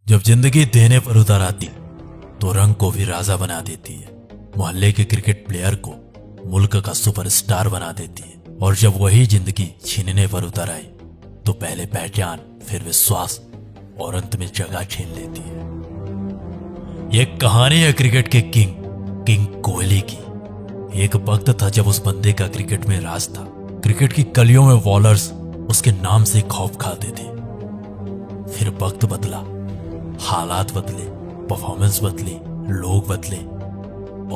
जब जिंदगी देने पर उतर आती तो रंग को भी राजा बना देती है। मोहल्ले के क्रिकेट प्लेयर को मुल्क का सुपरस्टार बना देती है। और जब वही जिंदगी छीनने पर उतर आई तो पहले पहचान, फिर विश्वास और अंत में जगह छीन लेती है। यह कहानी है क्रिकेट के किंग कोहली की। एक वक्त था जब उस बंदे का क्रिकेट में राज था। क्रिकेट की गलियों में बॉलर्स उसके नाम से खौफ खाते थे। फिर वक्त बदला, हालात बदले, परफॉर्मेंस बदली, लोग बदले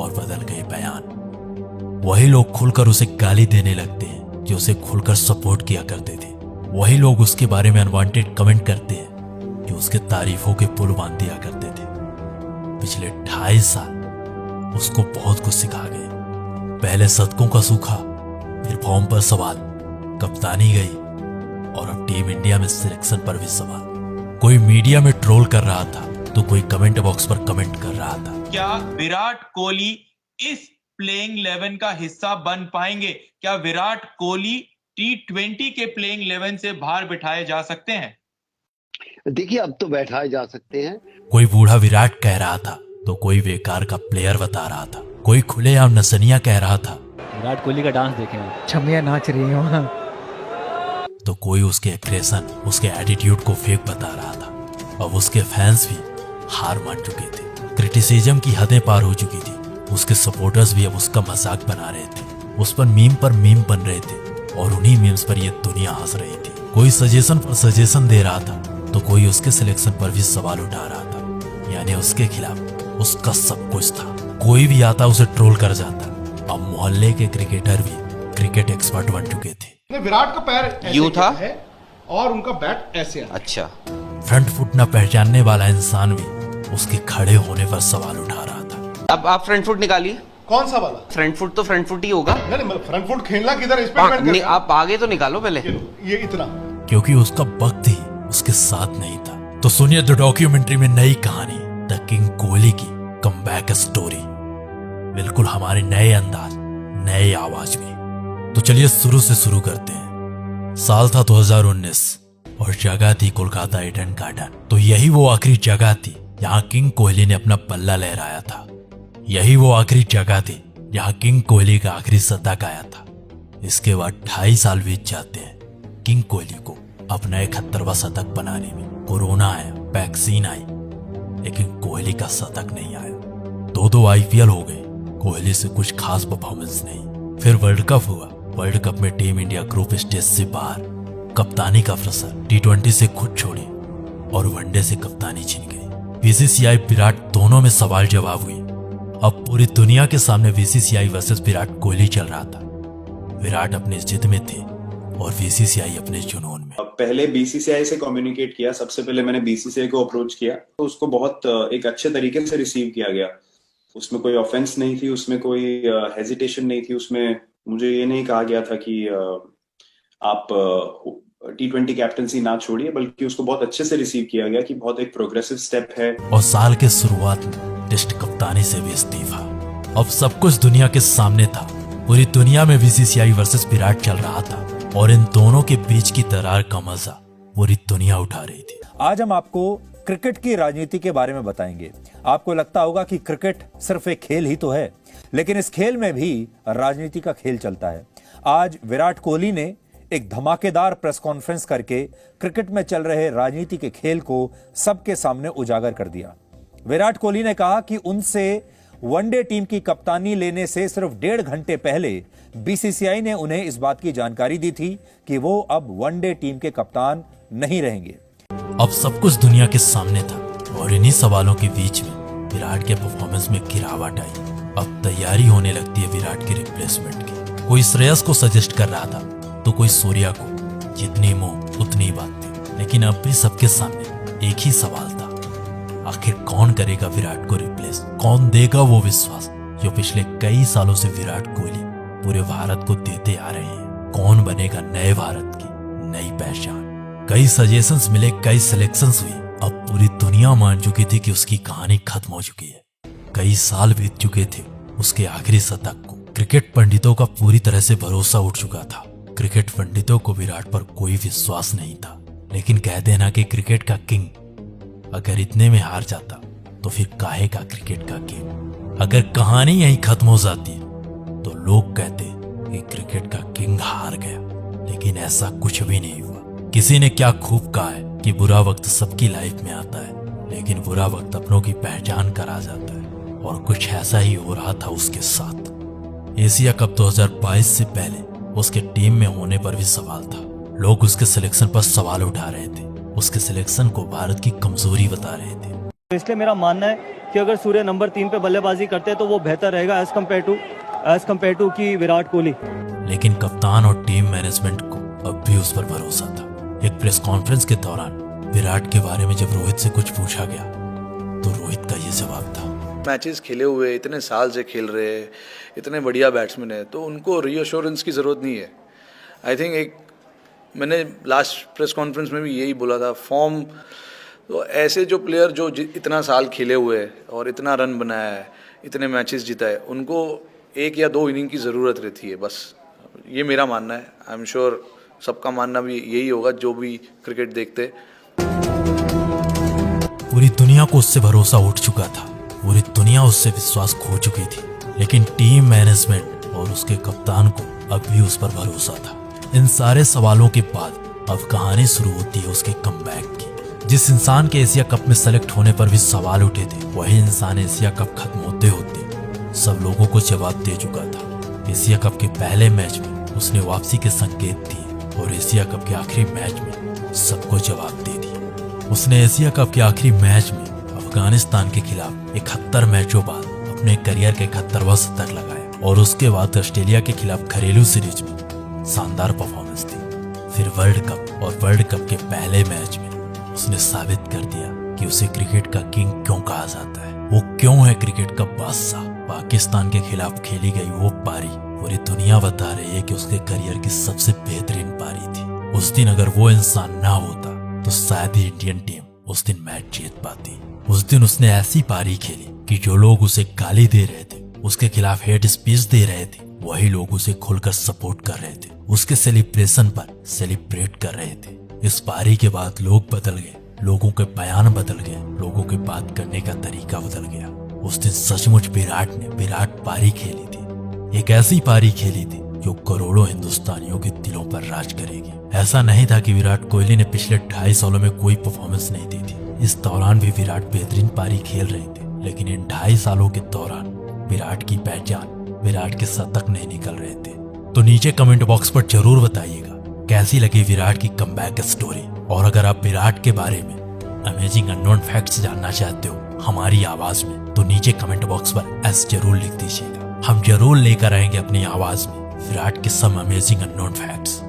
और बदल गए बयान। वही लोग खुलकर उसे गाली देने लगते हैं जो उसे खुलकर सपोर्ट किया करते थे। वही लोग उसके बारे में अनवांटेड कमेंट करते हैं जो उसके तारीफों के पुल बांध दिया करते थे। पिछले 2.5 साल उसको बहुत कुछ सिखा गए। पहले शतकों का सूखा, फिर फॉर्म पर सवाल, कप्तानी गई और अब टीम इंडिया में सिलेक्शन पर भी सवाल। कोई मीडिया में ट्रोल कर रहा था तो कोई कमेंट बॉक्स पर कमेंट कर रहा था। क्या विराट कोहली इस प्लेइंग 11 का हिस्सा बन पाएंगे? क्या विराट कोहली T20 के प्लेइंग 11 से बाहर बिठाए जा सकते हैं? देखिए, अब तो बैठाए जा सकते हैं। कोई बूढ़ा विराट कह रहा था तो कोई बेकार का प्लेयर बता रहा था। कोई खुलेआम नसनिया कह रहा था। विराट कोहली का डांस देखें, छमिया नाच रही है वहां। तो कोई उसके एग्रेशन, उसके एटीट्यूड को फेक बता रहा था। अब उसके फैंस भी हार मान चुके थे। क्रिटिसिज्म की हदें पार हो चुकी थी। उसके सपोर्टर्स भी अब उसका मजाक बना रहे थे। उस पर मीम बन रहे थे और उन्हीं मीम्स पर यह दुनिया हंस रही थी। कोई सजेशन पर सजेशन दे रहा था तो कोई उसके सिलेक्शन पर भी सवाल उठा रहा था। यानी उसके खिलाफ उसका सब कुछ था। कोई भी आता उसे ट्रोल कर जाता। अब मोहल्ले के क्रिकेटर भी क्रिकेट एक्सपर्ट बन चुके थे। विराट का पैर ऐसे यूं था है और उनका बैट ऐसे है। अच्छा, फ्रंट फुट न पहचानने वाला इंसान भी उसके खड़े होने पर सवाल उठा रहा था। अब आप फ्रंट फुट निकालिए। कौन सा वाला? फ्रंट फुट तो फ्रंट फुट ही होगा। नहीं, फ्रंट फुट खेलना किधर, इस पे डिपेंड करता है। आप आगे तो निकालो पहले। ये इतना, क्योंकि उसका वक्त ही उसके साथ नहीं था। तो सुनिए द डॉक्यूमेंट्री में नई कहानी, द किंग कोहली की कमबैक स्टोरी। बिल्कुल हमारे नए अंदाज, नए आवाज में। तो चलिए शुरू से शुरू करते हैं। साल था 2019 और जगह थी कोलकाता ईडन गार्डन। तो यही वो आखिरी जगह थी जहां किंग कोहली ने अपना पल्ला लहराया था। यही वो आखिरी जगह थी जहां किंग कोहली का आखिरी शतक आया था। इसके बाद 2.5 साल बीत जाते हैं किंग कोहली को अपना 71वां शतक बनाने में। कोरोना आया, वैक्सीन आई, लेकिन कोहली का शतक नहीं आया। 2 IPL हो गए, कोहली से कुछ खास परफॉर्मेंस नहीं। फिर वर्ल्ड कप हुआ। वर्ल्ड कप में टीम इंडिया ग्रुप स्टेज से बाहर। कप्तानी का प्रेशर, T20 से खुद छोड़ी और वनडे से कप्तानी छिन गई। BCCI विराट दोनों में सवाल जवाब हुई। अब पूरी दुनिया के सामने BCCI वर्सेस विराट कोहली चल रहा था। विराट अपनी जिद में थे और BCCI अपने जुनून में। पहले BCCI से कम्युनिकेट किया। सबसे पहले मैंने BCCI को अप्रोच किया तो उसको बहुत एक अच्छे तरीके से रिसीव किया गया। उसमें कोई ऑफेंस नहीं थी, उसमें कोई हेजिटेशन नहीं थी। उसमें मुझे ये नहीं कहा गया था कि आप T20 कैप्टनसी ना छोड़िए, बल्कि उसको बहुत अच्छे से रिसीव किया गया कि बहुत एक प्रोग्रेसिव स्टेप है। और साल के शुरुआत में टेस्ट कप्तानी से भी इस्तीफा। अब सब कुछ दुनिया के सामने था। पूरी दुनिया में BCCI वर्सेस विराट चल रहा था और इन दोनों के बीच की दरार का मजा पूरी दुनिया उठा रही थी। आज हम आपको क्रिकेट की राजनीति के बारे में बताएंगे। आपको लगता होगा कि क्रिकेट सिर्फ एक खेल ही तो है, लेकिन इस खेल में भी राजनीति का खेल चलता है। आज विराट कोहली ने एक धमाकेदार प्रेस कॉन्फ्रेंस करके क्रिकेट में चल रहे राजनीति के खेल को सबके सामने उजागर कर दिया। विराट कोहली ने कहा कि उनसे वनडे टीम की कप्तानी लेने से सिर्फ 1.5 घंटे पहले BCCI ने उन्हें इस बात की जानकारी दी थी कि वो अब वनडे टीम के कप्तान नहीं रहेंगे। अब सब कुछ दुनिया के सामने था और इन्हीं सवालों के बीच में विराट के परफॉर्मेंस में गिरावट आई। अब तैयारी होने लगती है विराट की रिप्लेसमेंट की। कोई श्रेयस को सजेस्ट कर रहा था तो कोई सूर्या को। जितनी मुंह उतनी बात थी, लेकिन अब भी सबके सामने एक ही सवाल था, आखिर कौन करेगा विराट को रिप्लेस? कौन देगा वो विश्वास जो पिछले कई सालों से विराट कोहली पूरे भारत को देते आ रहे हैं? कौन बनेगा नए भारत की नई पहचान? कई सजेशंस मिले, कई सिलेक्शंस हुई। अब पूरी दुनिया मान चुकी थी कि उसकी कहानी खत्म हो चुकी है। कई साल बीत चुके थे उसके आखिरी शतक को। क्रिकेट पंडितों का पूरी तरह से भरोसा उठ चुका था। क्रिकेट पंडितों को विराट पर कोई विश्वास नहीं था। लेकिन कहते हैं ना कि क्रिकेट का किंग अगर इतने में हार जाता तो फिर काहे का क्रिकेट का गेम। अगर कहानी यहीं खत्म हो जाती तो लोग कहते कि क्रिकेट का किंग हार गया, लेकिन ऐसा कुछ भी नहीं हुआ। किसी ने क्या खूब कहा है कि बुरा वक्त सबकी लाइफ में आता है, लेकिन बुरा वक्त अपनों की पहचान कर आ जाता है, और कुछ ऐसा ही हो रहा था उसके साथ। एशिया कप 2022 से पहले उसके टीम में होने पर भी सवाल था। लोग उसके सिलेक्शन पर सवाल उठा रहे थे, उसके सिलेक्शन को भारत की कमजोरी बता रहे थे। इसलिए मेरा मानना है कि अगर सूर्य नंबर 3 पे बल्लेबाजी करते तो वो बेहतर रहेगा एज कम्पेयर टू की विराट कोहली। लेकिन कप्तान और टीम मैनेजमेंट को अब भी उस पर भरोसा था। एक प्रेस कॉन्फ्रेंस के दौरान विराट के बारे में जब रोहित से कुछ पूछा गया तो रोहित का ये जवाब था, मैचेस खेले हुए, इतने साल से खेल रहे, इतने बढ़िया बैट्समैन है, तो उनको रीअश्योरेंस की ज़रूरत नहीं है। आई थिंक मैंने लास्ट प्रेस कॉन्फ्रेंस में भी यही बोला था, फॉर्म तो ऐसे जो प्लेयर जो इतना साल खेले हुए है और इतना रन बनाया है, इतने मैचेस जीता है, उनको 1 या 2 इनिंग की ज़रूरत रहती है, बस ये मेरा मानना है। आई एम श्योर सबका मानना भी यही होगा जो भी क्रिकेट देखते। पूरी दुनिया को उससे भरोसा उठ चुका था, पूरी दुनिया उससे विश्वास खो चुकी थी, लेकिन टीम मैनेजमेंट और उसके कप्तान को अब भी उस पर भरोसा था। इन सारे सवालों के बाद अब कहानी शुरू होती है उसके कमबैक की। जिस इंसान के एशिया कप में सेलेक्ट होने पर भी सवाल उठे थे, वही इंसान एशिया कप खत्म होते होते सब लोगों को जवाब दे चुका था। एशिया कप के पहले मैच में उसने वापसी के संकेत दिए और एशिया कप के आखिरी मैच में सबको जवाब दे दिया। उसने एशिया कप के आखिरी मैच में अफगानिस्तान के खिलाफ 71 मैचों बाद अपने करियर के 71वां शतक लगाया, और उसके बाद ऑस्ट्रेलिया के खिलाफ घरेलू सीरीज में शानदार परफॉर्मेंस दी। फिर वर्ल्ड कप और वर्ल्ड कप के पहले मैच में उसने साबित कर दिया कि उसे क्रिकेट का किंग क्यों कहा जाता है, वो क्यों है क्रिकेट का बादशाह। पाकिस्तान के खिलाफ खेली गई वो पारी पूरी दुनिया बता रही है कि उसके करियर की सबसे बेहतरीन पारी थी। उस दिन अगर वो इंसान ना होता तो शायद ही इंडियन टीम उस दिन मैच जीत पाती। उस दिन उसने ऐसी पारी खेली कि जो लोग उसे गाली दे रहे थे, उसके खिलाफ हेट स्पीच दे रहे थे, वही लोग उसे खुलकर सपोर्ट कर रहे थे, उसके सेलिब्रेशन पर सेलिब्रेट कर रहे थे। इस पारी के बाद लोग बदल गए, लोगों के बयान बदल गए, लोगों के बात करने का तरीका बदल गया। उस दिन सचमुच विराट ने विराट पारी खेली थी, एक ऐसी पारी खेली थी जो करोड़ों हिंदुस्तानियों के दिलों पर राज करेगी। ऐसा नहीं था कि विराट कोहली ने पिछले 2.5 सालों में कोई परफॉर्मेंस नहीं दी थी, इस दौरान भी विराट बेहतरीन पारी खेल रहे थे, लेकिन इन 2.5 सालों के दौरान विराट की पहचान, विराट के शतक नहीं निकल रहे थे। तो नीचे कमेंट बॉक्स पर जरूर बताइएगा कैसी लगी विराट की कमबैक स्टोरी, और अगर आप विराट के बारे में अमेजिंग अननोन फैक्ट्स जानना चाहते हो हमारी आवाज में, तो नीचे कमेंट बॉक्स पर एस जरूर लिख दीजिएगा। हम जरूर लेकर आएंगे अपनी आवाज में विराट के सम अमेजिंग अननोन फैक्ट्स।